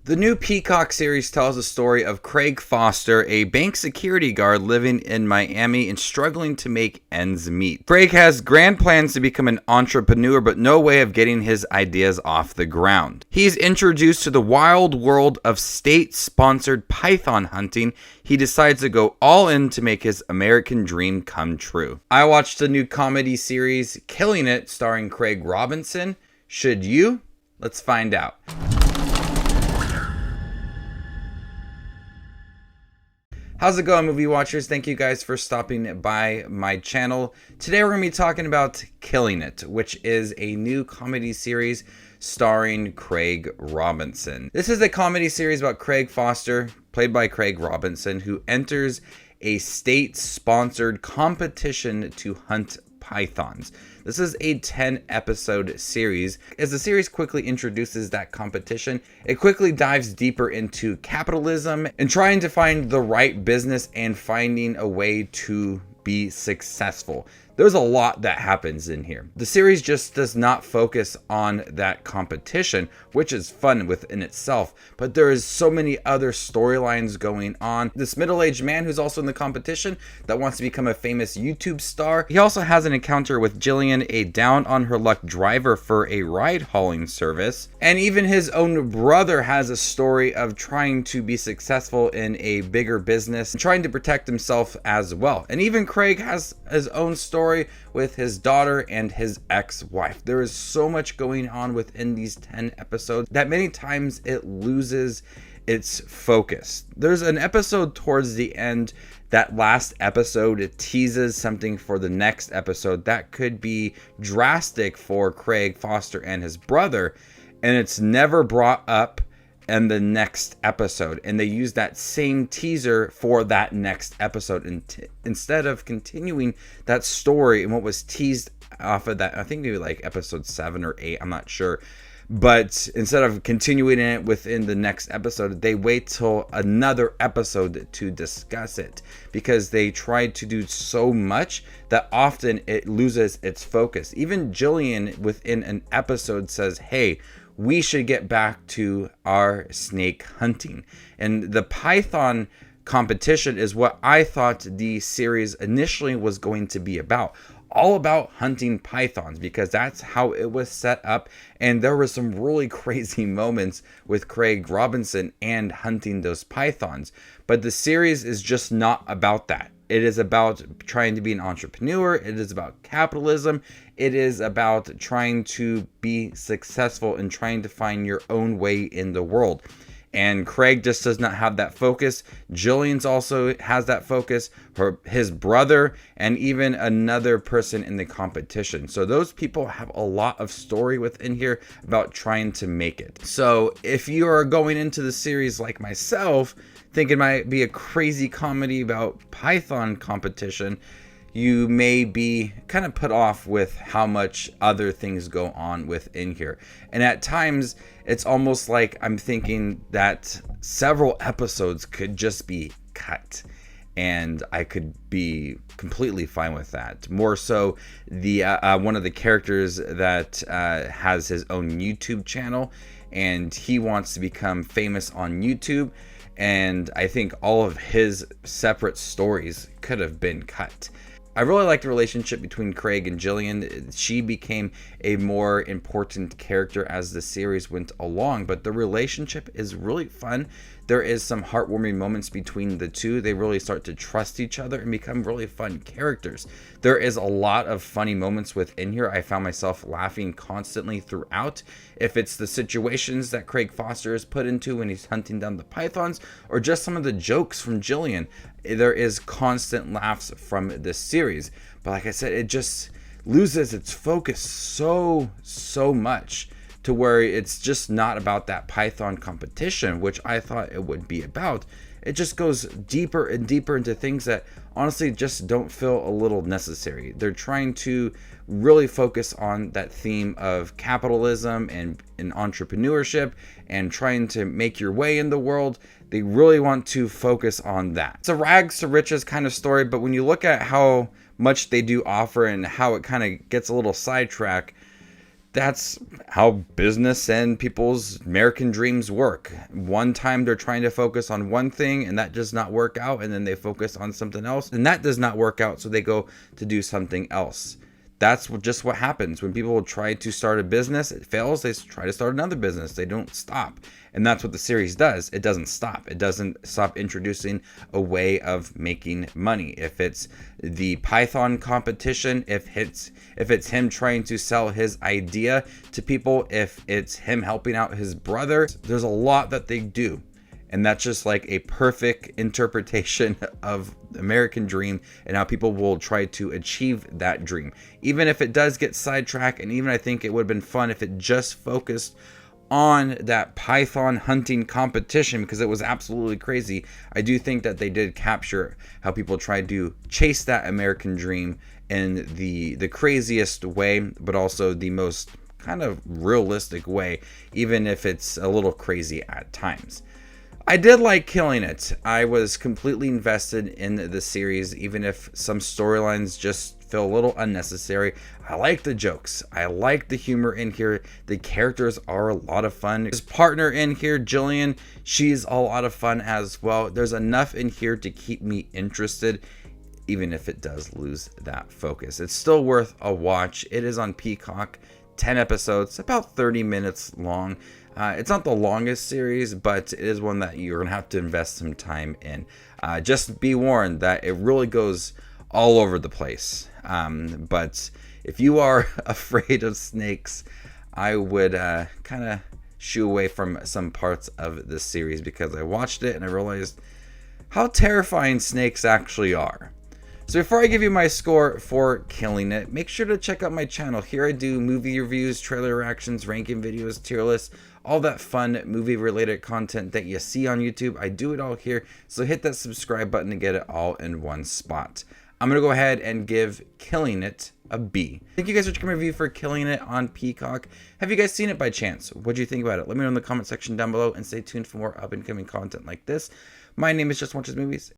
The new Peacock series tells the story of Craig Foster, a bank security guard living in Miami and struggling to make ends meet. Craig has grand plans to become an entrepreneur, but no way of getting his ideas off the ground. He's introduced to the wild world of state-sponsored python hunting. He decides to go all in to make his American dream come true. I watched the new comedy series Killing It, starring Craig Robinson. Should you? Let's find out. How's it going, movie watchers? Thank you guys for stopping by my channel. Today we're going to be talking about Killing It, which is a new comedy series starring Craig Robinson. This is a comedy series about Craig Foster, played by Craig Robinson, who enters a state-sponsored competition to hunt pythons. This is a 10-episode series. As the series quickly introduces that competition, it quickly dives deeper into capitalism and trying to find the right business and finding a way to be successful. There's a lot that happens in here. The series just does not focus on that competition, which is fun within itself, but there is so many other storylines going on. This middle-aged man who's also in the competition that wants to become a famous YouTube star. He also has an encounter with Jillian, a down-on-her-luck driver for a ride-hauling service. And even his own brother has a story of trying to be successful in a bigger business and trying to protect himself as well. And even Craig has his own story with his daughter and his ex-wife. There is so much going on within these 10 episodes that many times it loses its focus. There's an episode towards the end, that last episode, it teases something for the next episode that could be drastic for Craig Foster and his brother, and it's never brought up in the next episode, and they use that same teaser for that next episode instead of continuing that story and what was teased off of that. I think maybe like episode 7 or 8, I'm not sure, but instead of continuing it within the next episode, they wait till another episode to discuss it because they tried to do so much that often it loses its focus. Even Jillian within an episode says, hey, we should get back to our snake hunting. And the python competition is what I thought the series initially was going to be about. All about hunting pythons, because that's how it was set up. And there were some really crazy moments with Craig Robinson and hunting those pythons. But the series is just not about that. It is about trying to be an entrepreneur. It is about capitalism. It is about trying to be successful and trying to find your own way in the world. And Craig just does not have that focus. Jillian's also has that focus. His brother, and even another person in the competition. So those people have a lot of story within here about trying to make it. So if you are going into the series like myself, thinking it might be a crazy comedy about python competition, you may be kind of put off with how much other things go on within here. And at times, it's almost like I'm thinking that several episodes could just be cut. And I could be completely fine with that. More so, the one of the characters that has his own YouTube channel, and he wants to become famous on YouTube. And I think all of his separate stories could have been cut. I really like the relationship between Craig and Jillian. She became a more important character as the series went along, but the relationship is really fun. There is some heartwarming moments between the two. They really start to trust each other and become really fun characters. There is a lot of funny moments within here. I found myself laughing constantly throughout. If it's the situations that Craig Foster is put into when he's hunting down the pythons, or just some of the jokes from Jillian, there is constant laughs from this series. But like I said, it just loses its focus so much, to where it's just not about that python competition, which I thought it would be about. It just goes deeper and deeper into things that honestly just don't feel a little necessary. They're trying to really focus on that theme of capitalism and entrepreneurship and trying to make your way in the world. They really want to focus on that. It's a rags to riches kind of story, but when you look at how much they do offer and how it kind of gets a little sidetracked, that's how business and people's American dreams work. One time they're trying to focus on one thing and that does not work out, and then they focus on something else and that does not work out, so they go to do something else. That's just what happens when people try to start a business. It fails, they try to start another business. They don't stop. And that's what the series does. It doesn't stop. It doesn't stop introducing a way of making money. If it's the Python competition, if it's him trying to sell his idea to people, if it's him helping out his brother, there's a lot that they do. And that's just like a perfect interpretation of the American dream and how people will try to achieve that dream. Even if it does get sidetracked, and even I think it would have been fun if it just focused on that Python hunting competition, because it was absolutely crazy. I do think that they did capture how people tried to chase that American dream in the craziest way, but also the most kind of realistic way, even if it's a little crazy at times. I did like Killing It. I was completely invested in the series, even if some storylines just feel a little unnecessary. I like the jokes. I like the humor in here. The characters are a lot of fun. His partner in here, Jillian, she's a lot of fun as well. There's enough in here to keep me interested, even if it does lose that focus. It's still worth a watch. It is on Peacock. 10 episodes, about 30 minutes long. It's not the longest series, but it is one that you're going to have to invest some time in. Just be warned that it really goes all over the place. But if you are afraid of snakes, I would kind of shoo away from some parts of this series, because I watched it and I realized how terrifying snakes actually are. So before I give you my score for Killing It, make sure to check out my channel. Here I do movie reviews, trailer reactions, ranking videos, tier lists, all that fun movie related content that you see on YouTube. I do it all here, so hit that subscribe button to get it all in one spot. I'm going to go ahead and give Killing It a B. Thank you guys for checking my review for Killing It on Peacock. Have you guys seen it by chance? What do you think about it? Let me know in the comment section down below, and stay tuned for more up and coming content like this. My name is Just Watches Movies,